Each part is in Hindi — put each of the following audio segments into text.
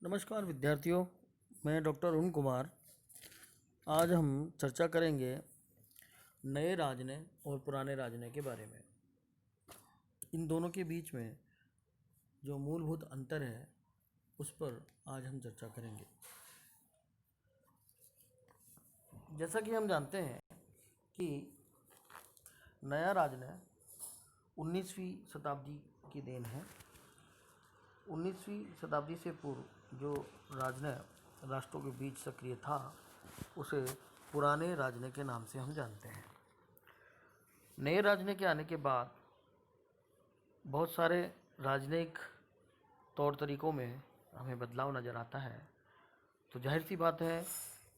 नमस्कार विद्यार्थियों, मैं डॉक्टर अरुण कुमार। आज हम चर्चा करेंगे नए राजनय और पुराने राजनय के बारे में। इन दोनों के बीच में जो मूलभूत अंतर है उस पर आज हम चर्चा करेंगे। जैसा कि हम जानते हैं कि नया राजनय 19वीं शताब्दी की देन है। 19वीं शताब्दी से पूर्व जो राजनय राष्ट्रों के बीच सक्रिय था उसे पुराने राजनय के नाम से हम जानते हैं। नए राजनय के आने के बाद बहुत सारे राजनयिक तौर तरीक़ों में हमें बदलाव नज़र आता है, तो जाहिर सी बात है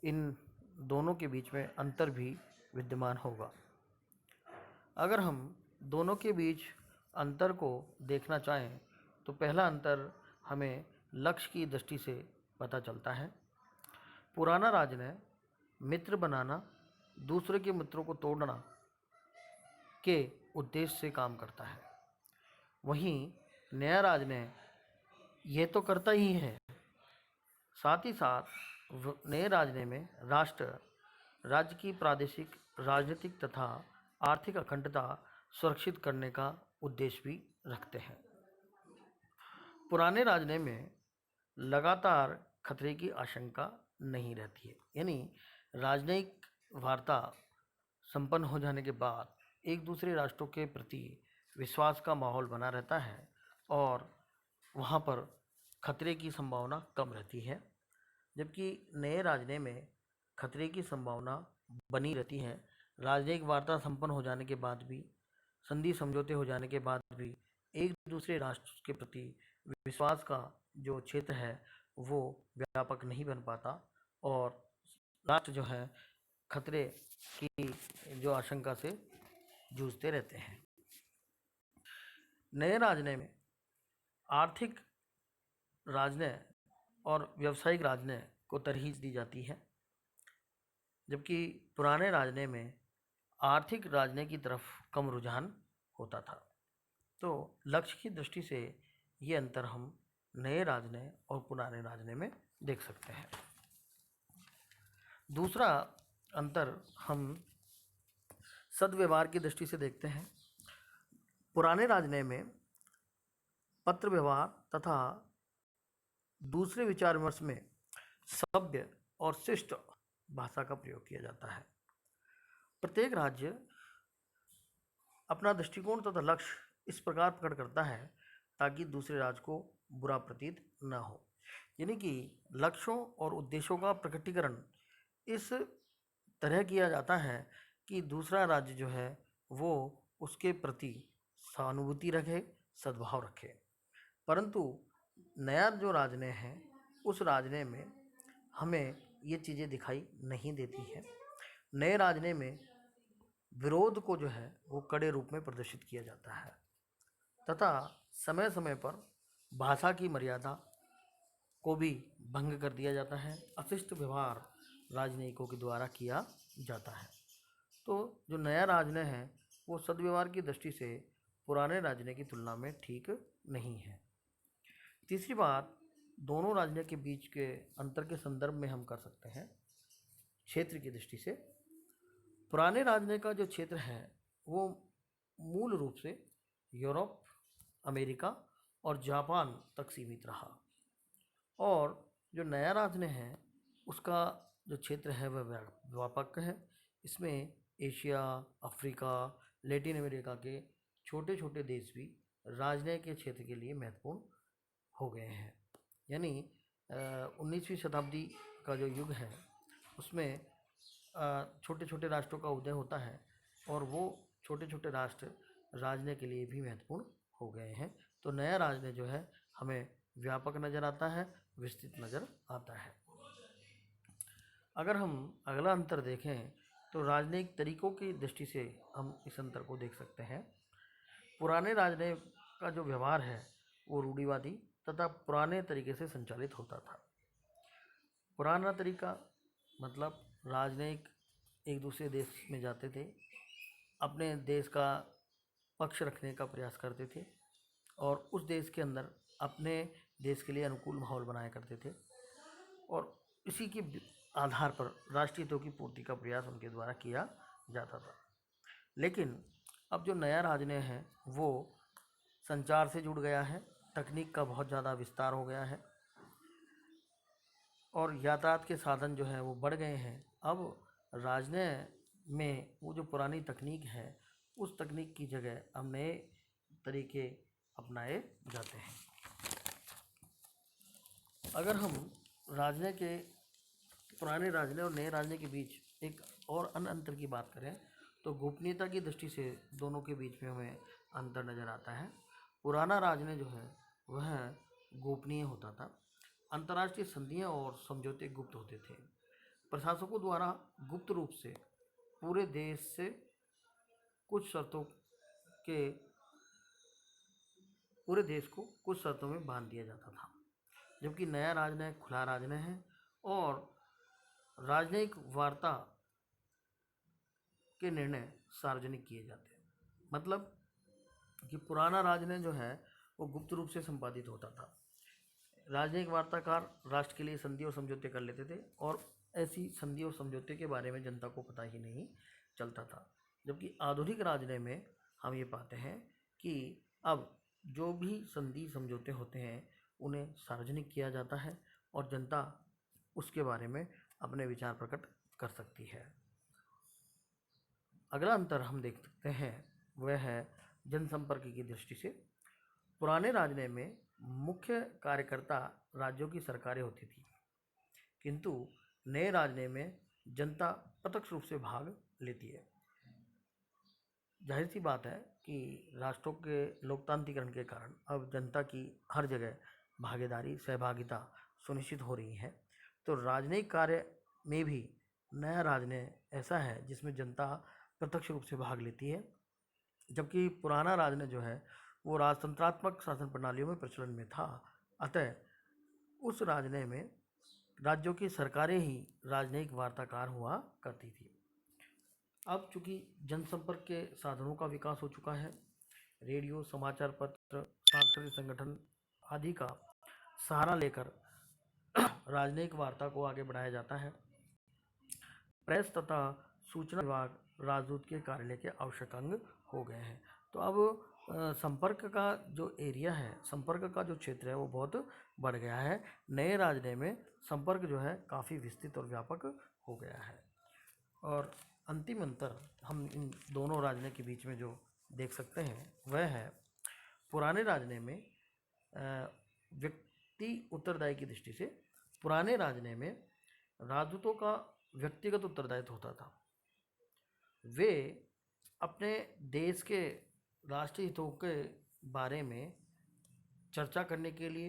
इन दोनों के बीच में अंतर भी विद्यमान होगा। अगर हम दोनों के बीच अंतर को देखना चाहें तो पहला अंतर हमें लक्ष्य की दृष्टि से पता चलता है। पुराना राजनय मित्र बनाना, दूसरे के मित्रों को तोड़ना के उद्देश्य से काम करता है। वहीं नया राजनय ये तो करता ही है, साथ ही साथ नए राजनय में राष्ट्र राज्य की प्रादेशिक राजनीतिक तथा आर्थिक अखंडता सुरक्षित करने का उद्देश्य भी रखते हैं। पुराने राजनय में लगातार खतरे की आशंका नहीं रहती है, यानी राजनयिक वार्ता संपन्न हो जाने के बाद एक दूसरे राष्ट्रों के प्रति विश्वास का माहौल बना रहता है और वहाँ पर खतरे की संभावना कम रहती है। जबकि नए राजनय में खतरे की संभावना बनी रहती है। राजनयिक वार्ता संपन्न हो जाने के बाद भी, संधि समझौते हो जाने के बाद भी एक दूसरे राष्ट्र के प्रति विश्वास का जो क्षेत्र है वो व्यापक नहीं बन पाता और राष्ट्र जो है खतरे की जो आशंका से जूझते रहते हैं। नए राजनय में आर्थिक राजनय और व्यावसायिक राजनय को तरजीह दी जाती है, जबकि पुराने राजनय में आर्थिक राजनय की तरफ कम रुझान होता था। तो लक्ष्य की दृष्टि से ये अंतर हम नए राजनय और पुराने राजनय में देख सकते हैं। दूसरा अंतर हम सद्व्यवहार की दृष्टि से देखते हैं। पुराने राजनय में पत्र व्यवहार तथा दूसरे विचार विमर्श में सभ्य और शिष्ट भाषा का प्रयोग किया जाता है। प्रत्येक राज्य अपना दृष्टिकोण तथा लक्ष्य इस प्रकार प्रकट करता है ताकि दूसरे राज्य को बुरा प्रतीत न हो, यानी कि लक्ष्यों और उद्देश्यों का प्रकटीकरण इस तरह किया जाता है कि दूसरा राज्य जो है वो उसके प्रति सहानुभूति रखे, सद्भाव रखे। परंतु नया जो राजनय है उस राजनय में हमें ये चीज़ें दिखाई नहीं देती हैं। नए राजनय में विरोध को जो है वो कड़े रूप में प्रदर्शित किया जाता है तथा समय समय पर भाषा की मर्यादा को भी भंग कर दिया जाता है। अशिष्ट व्यवहार राजनयिकों के द्वारा किया जाता है। तो जो नया राजनय है वो सद्व्यवहार की दृष्टि से पुराने राजनय की तुलना में ठीक नहीं है। तीसरी बात, दोनों राजनय के बीच के अंतर के संदर्भ में हम कर सकते हैं क्षेत्र की दृष्टि से। पुराने राजनय का जो क्षेत्र है वो मूल रूप से यूरोप, अमेरिका और जापान तक सीमित रहा और जो नया राजनय है उसका जो क्षेत्र है वह व्यापक है। इसमें एशिया, अफ्रीका, लैटिन अमेरिका के छोटे छोटे देश भी राजनय के क्षेत्र के लिए महत्वपूर्ण हो गए हैं। यानी 19वीं शताब्दी का जो युग है उसमें छोटे छोटे राष्ट्रों का उदय होता है और वो छोटे छोटे राष्ट्र राजनय के लिए भी महत्वपूर्ण हो गए हैं। तो नया राजनय जो है हमें व्यापक नज़र आता है, विस्तृत नज़र आता है। अगर हम अगला अंतर देखें तो राजनयिक तरीक़ों की दृष्टि से हम इस अंतर को देख सकते हैं। पुराने राजनय का जो व्यवहार है वो रूढ़िवादी तथा पुराने तरीके से संचालित होता था। पुराना तरीका मतलब राजनयिक एक दूसरे देश में जाते थे, अपने देश का पक्ष रखने का प्रयास करते थे और उस देश के अंदर अपने देश के लिए अनुकूल माहौल बनाया करते थे और इसी के आधार पर राष्ट्रीय हितों की पूर्ति का प्रयास उनके द्वारा किया जाता था। लेकिन अब जो नया राजनय है वो संचार से जुड़ गया है, तकनीक का बहुत ज़्यादा विस्तार हो गया है और यातायात के साधन जो है वो बढ़ गए हैं। अब राजनय में वो जो पुरानी तकनीक है उस तकनीक की जगह अब नए तरीके अपनाए जाते हैं। अगर हम राजनय के पुराने राजनय और नए राजनय के बीच एक और अन्य अंतर की बात करें तो गोपनीयता की दृष्टि से दोनों के बीच में हमें अंतर नज़र आता है। पुराना राजनय जो है वह गोपनीय होता था। अंतर्राष्ट्रीय संधियां और समझौते गुप्त होते थे। प्रशासकों द्वारा गुप्त रूप से पूरे देश से कुछ शर्तों के पूरे देश को कुछ शर्तों में बांध दिया जाता था। जबकि नया राजनय खुला राजनय है और राजनयिक वार्ता के निर्णय सार्वजनिक किए जाते हैं। मतलब कि पुराना राजनय जो है वो गुप्त रूप से संपादित होता था। राजनयिक वार्ताकार राष्ट्र के लिए संधि और समझौते कर लेते थे और ऐसी संधि और समझौते के बारे में जनता को पता ही नहीं चलता था। जबकि आधुनिक राजनय में हम ये पाते हैं कि अब जो भी संधि समझौते होते हैं उन्हें सार्वजनिक किया जाता है और जनता उसके बारे में अपने विचार प्रकट कर सकती है। अगला अंतर हम देख सकते हैं वह है जनसंपर्क की दृष्टि से। पुराने राजनय में मुख्य कार्यकर्ता राज्यों की सरकारें होती थी, किंतु नए राजनय में जनता प्रत्यक्ष रूप से भाग लेती है। जाहिर सी बात है कि राष्ट्रों के लोकतांत्रिकरण के कारण अब जनता की हर जगह भागीदारी सहभागिता सुनिश्चित हो रही है। तो राजनयिक कार्य में भी नया राजनय ऐसा है जिसमें जनता प्रत्यक्ष रूप से भाग लेती है, जबकि पुराना राजनय जो है वो राजतंत्रात्मक शासन प्रणालियों में प्रचलन में था। अतः उस राजनय में राज्यों की सरकारें ही राजनयिक वार्ताकार हुआ करती थी। अब चूंकि जनसंपर्क के साधनों का विकास हो चुका है, रेडियो, समाचार पत्र, सांस्कृतिक संगठन आदि का सहारा लेकर राजनयिक वार्ता को आगे बढ़ाया जाता है। प्रेस तथा सूचना विभाग राजदूत के कार्यालय के आवश्यक अंग हो गए हैं। तो अब संपर्क का जो एरिया है, संपर्क का जो क्षेत्र है वो बहुत बढ़ गया है। नए राजनय में संपर्क जो है काफ़ी विस्तृत और व्यापक हो गया है। और अंतिम अंतर हम इन दोनों राजनय के बीच में जो देख सकते हैं वह है पुराने राजनय में व्यक्ति उत्तरदायी की दृष्टि से। पुराने राजनय में राजदूतों का व्यक्तिगत उत्तरदायित्व होता था। वे अपने देश के राष्ट्रीय हितों के बारे में चर्चा करने के लिए,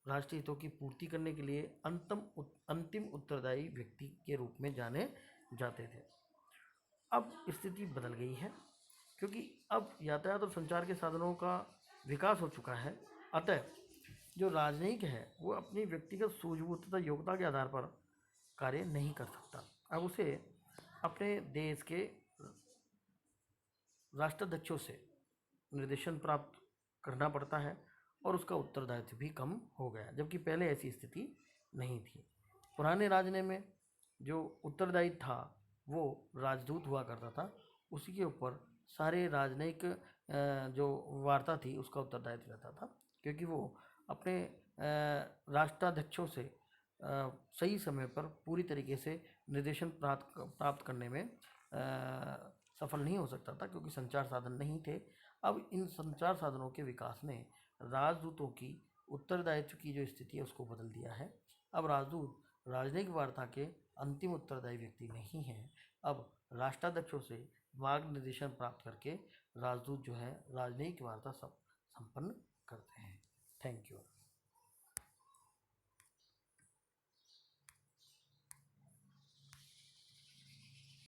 राष्ट्रीय हितों की पूर्ति करने के लिए अंतिम उत्तरदायी व्यक्ति के रूप में जाने जाते थे। अब स्थिति बदल गई है क्योंकि अब यातायात और संचार के साधनों का विकास हो चुका है। अतः जो राजनयिक है वो अपनी व्यक्तिगत सूझबूझ तथा योग्यता के आधार पर कार्य नहीं कर सकता। अब उसे अपने देश के राष्ट्राध्यक्षों से निर्देशन प्राप्त करना पड़ता है और उसका उत्तरदायित्व भी कम हो गया, जबकि पहले ऐसी स्थिति नहीं थी। पुराने राजनय में जो उत्तरदायी था वो राजदूत हुआ करता था, उसी के ऊपर सारे राजनयिक जो वार्ता थी उसका उत्तरदायित्व रहता था, क्योंकि वो अपने राष्ट्राध्यक्षों से सही समय पर पूरी तरीके से निर्देशन प्राप्त करने में सफल नहीं हो सकता था, क्योंकि संचार साधन नहीं थे। अब इन संचार साधनों के विकास ने राजदूतों की उत्तरदायित्व की जो स्थिति है उसको बदल दिया है। अब राजदूत राजनयिक वार्ता के अंतिम उत्तरदायी व्यक्ति नहीं है। अब राष्ट्राध्यक्षों से मार्ग निर्देशन प्राप्त करके राजदूत जो है राजनयिक वार्ता संपन्न